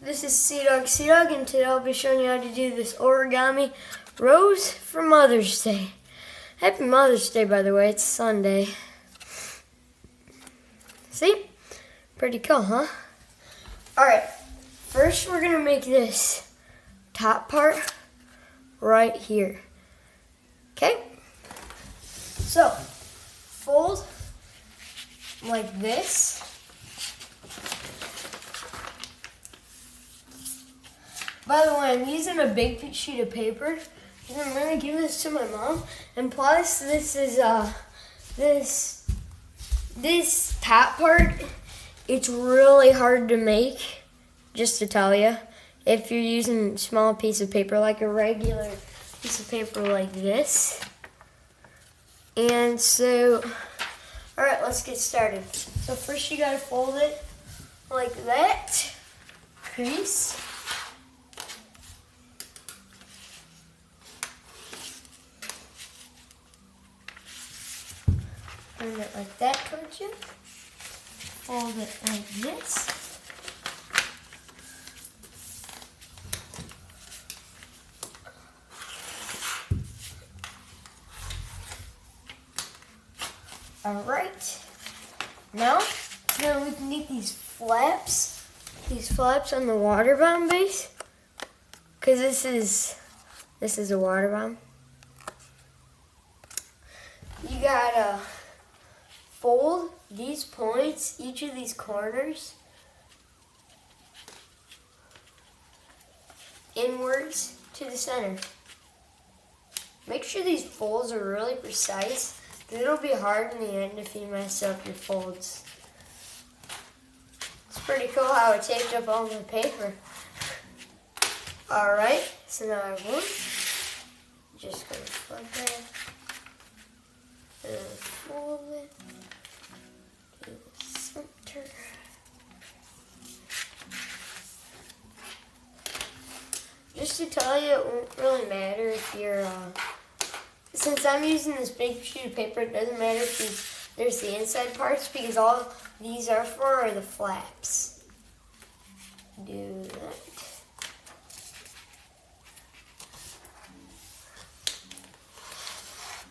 This is Cdogg Cdogg, and today I'll be showing you how to do this origami rose for Mother's Day. Happy Mother's Day, by the way. It's Sunday. See? Pretty cool, huh? Alright, first we're going to make this top part right here. Okay? So, fold like this. By the way, I'm using a big sheet of paper, and I'm going to give this to my mom. And plus, this is, this top part, it's really hard to make, just to tell you. If you're using a small piece of paper, like a regular piece of paper like this. And so, alright, let's get started. So first you gotta fold it like that, crease. Turn it like that towards you. Fold it like this. Alright. Now we can get these flaps on the water bomb base. Because this is a water bomb. You gotta fold these points, each of these corners, inwards to the center. Make sure these folds are really precise, because it'll be hard in the end if you mess up your folds. It's pretty cool how it taped up all the paper. Alright, so now I have one. Just gonna flip that. And fold it to the center. Just to tell you, it won't really matter if you're, since I'm using this big sheet of paper, it doesn't matter if there's the inside parts, because all these are for are the flaps. Do that.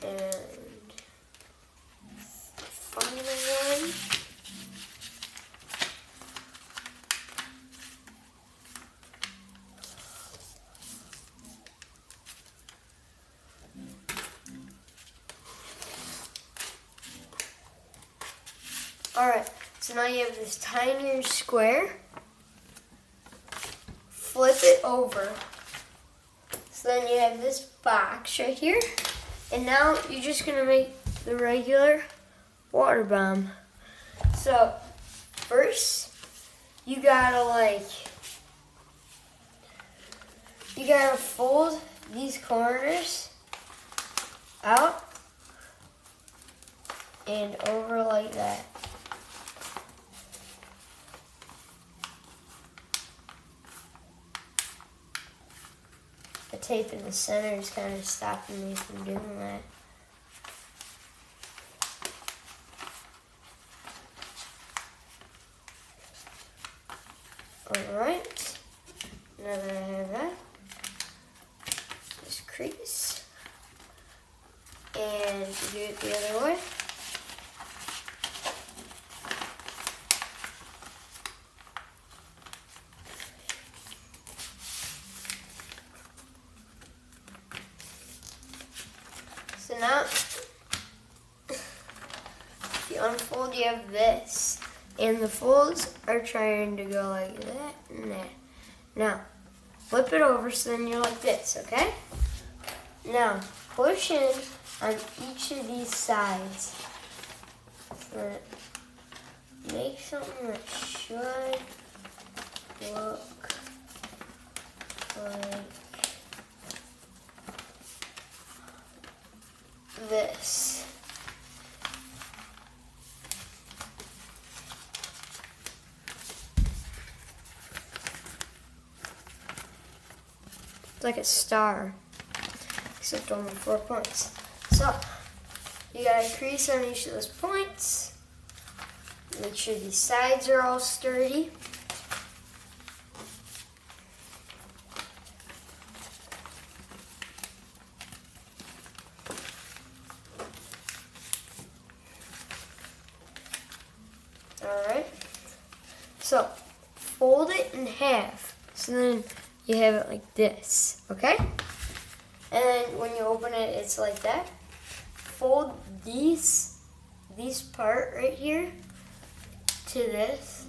And final one. Alright, so now you have this tinier square. Flip it over. So then you have this box right here. And now you're just going to make the regular water bomb. So first, you gotta fold these corners out and over like that. The tape in the center is kind of stopping me from doing that. Alright, now that I have that, just crease, and do it the other way. So now, if you unfold, you have this. And the folds are trying to go like that and that. Now, flip it over so then you're like this, okay? Now, push in on each of these sides. Make something that should look like this. Like a star, except only 4 points. So, you gotta crease on each of those points. Make sure these sides are all sturdy. So fold it in half. So then you have it like this, okay? And then when you open it, it's like that. Fold these part right here to this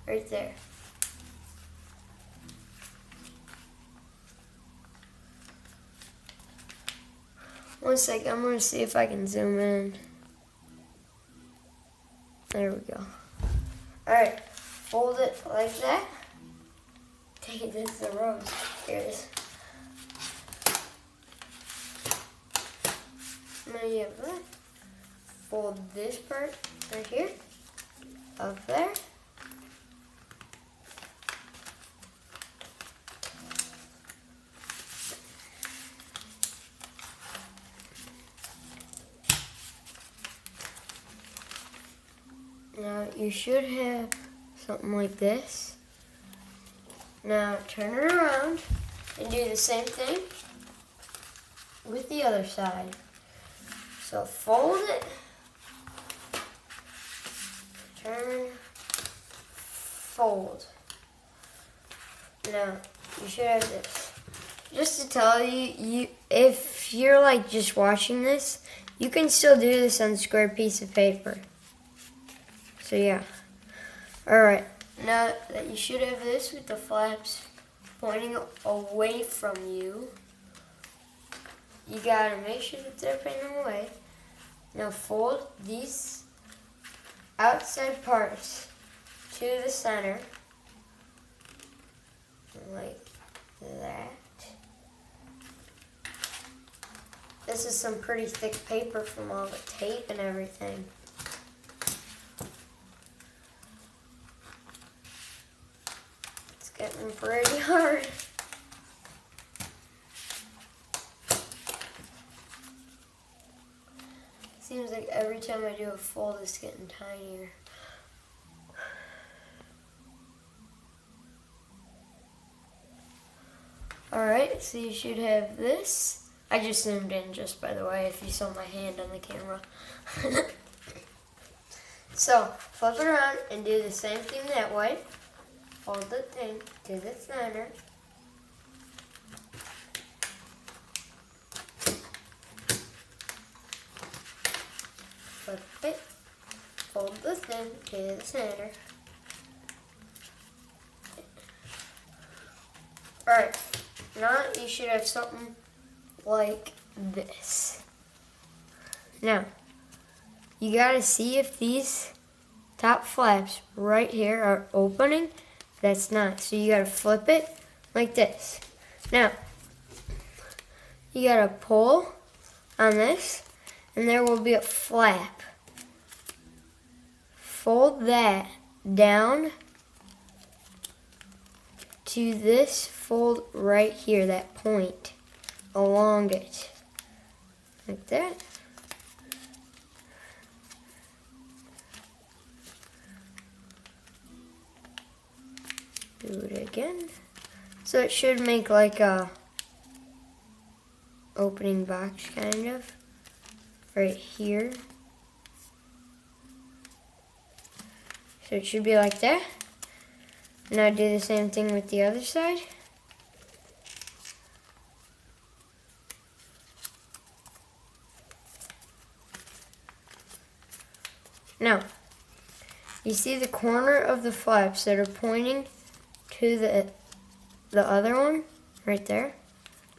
right there. One second, I'm gonna see if I can zoom in. There we go. Alright, fold it like that. Take this is the rose. Here it is. Now you have that. Fold this part right here. Up there. Now you should have something like this. Now turn it around and do the same thing with the other side. So fold it, turn, fold. Now you should have this. Just to tell you, if you're like just watching this, you can still do this on a square piece of paper. So yeah. Alright, now that you should have this with the flaps pointing away from you, you gotta make sure that they're pointing away. Now fold these outside parts to the center, like that. This is some pretty thick paper from all the tape and everything. Getting pretty hard. Seems like every time I do a fold, it's getting tinier. Alright, so you should have this. I just zoomed in, just by the way, if you saw my hand on the camera. So, flip it around and do the same thing that way. Fold the thing to the center. Flip it. Fold the thing to the center. Alright, now you should have something like this. Now, you gotta see if these top flaps right here are opening. That's not. So you gotta flip it like this. Now, you gotta pull on this, and there will be a flap. Fold that down to this fold right here, that point along it. Like that. Do it again. So it should make like a opening box kind of right here. So it should be like that. Now do the same thing with the other side. Now, you see the corner of the flaps that are pointing to the other one right there?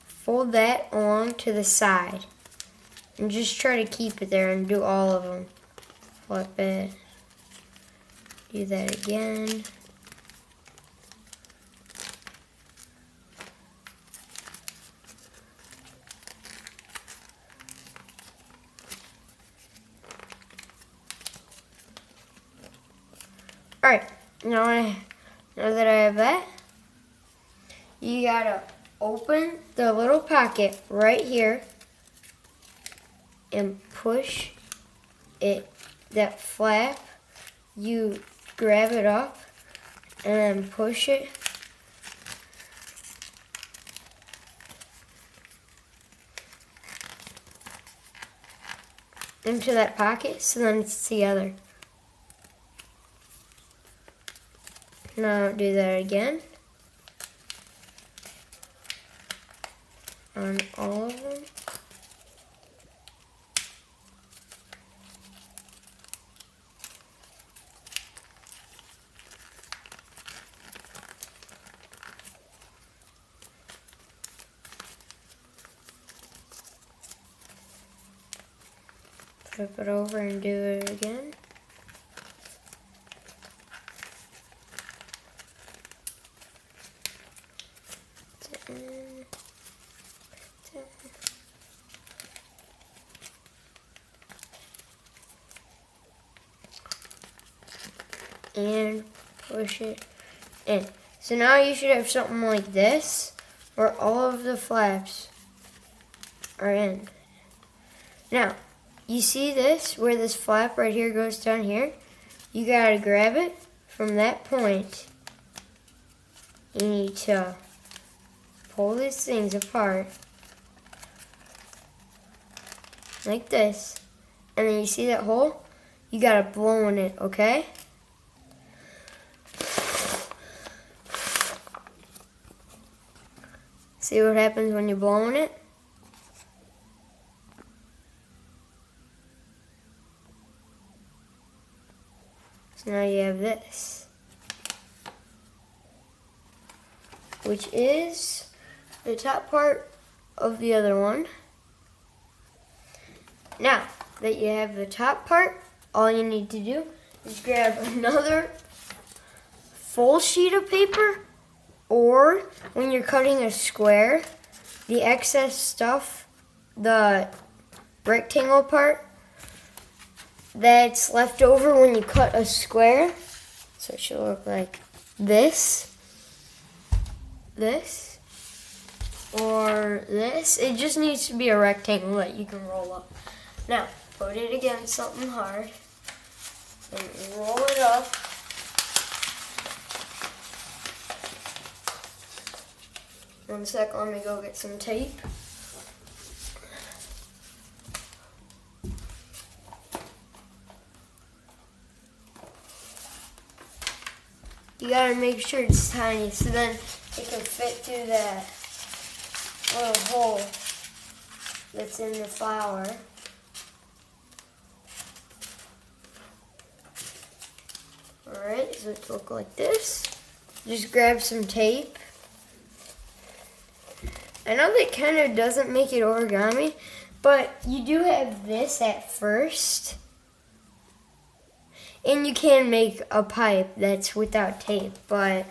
Fold that along to the side and just try to keep it there and do all of them. Flip it. Do that again. Alright, now that I have that, you gotta open the little pocket right here and push it, that flap, you grab it up and then push it into that pocket so then it's together. Now do that again on all of them. Flip it over and do it again. And push it in. So now you should have something like this where all of the flaps are in. Now, you see this, where this flap right here goes down here? You gotta grab it from that point. You need to pull these things apart like this. And then you see that hole? You gotta blow in it, okay? See what happens when you're blowing it? So now you have this, which is the top part of the other one. Now that you have the top part, all you need to do is grab another full sheet of paper, or when you're cutting a square, the excess stuff, the rectangle part that's left over when you cut a square, so it should look like this, or this. It just needs to be a rectangle that you can roll up. Now, put it against something hard and roll it up. One sec, let me go get some tape. You gotta make sure it's tiny so then it can fit through that little hole that's in the flower. Alright, so it looks like this. Just grab some tape. I know that kind of doesn't make it origami, but you do have this at first. And you can make a pipe that's without tape, but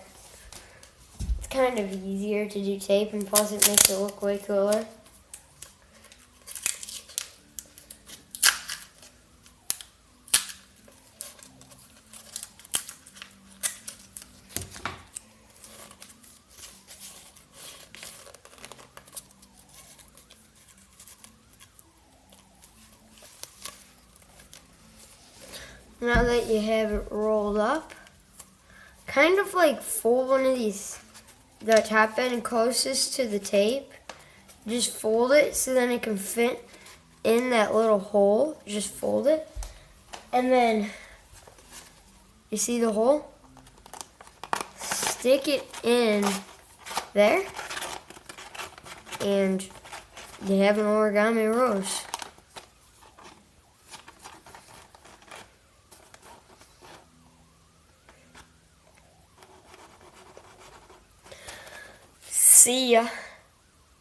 it's kind of easier to do tape, and plus it makes it look way cooler. Now that you have it rolled up, kind of like fold one of these, the top end closest to the tape. Just fold it so then it can fit in that little hole. Just fold it. And then, you see the hole? Stick it in there. And you have an origami rose. See ya.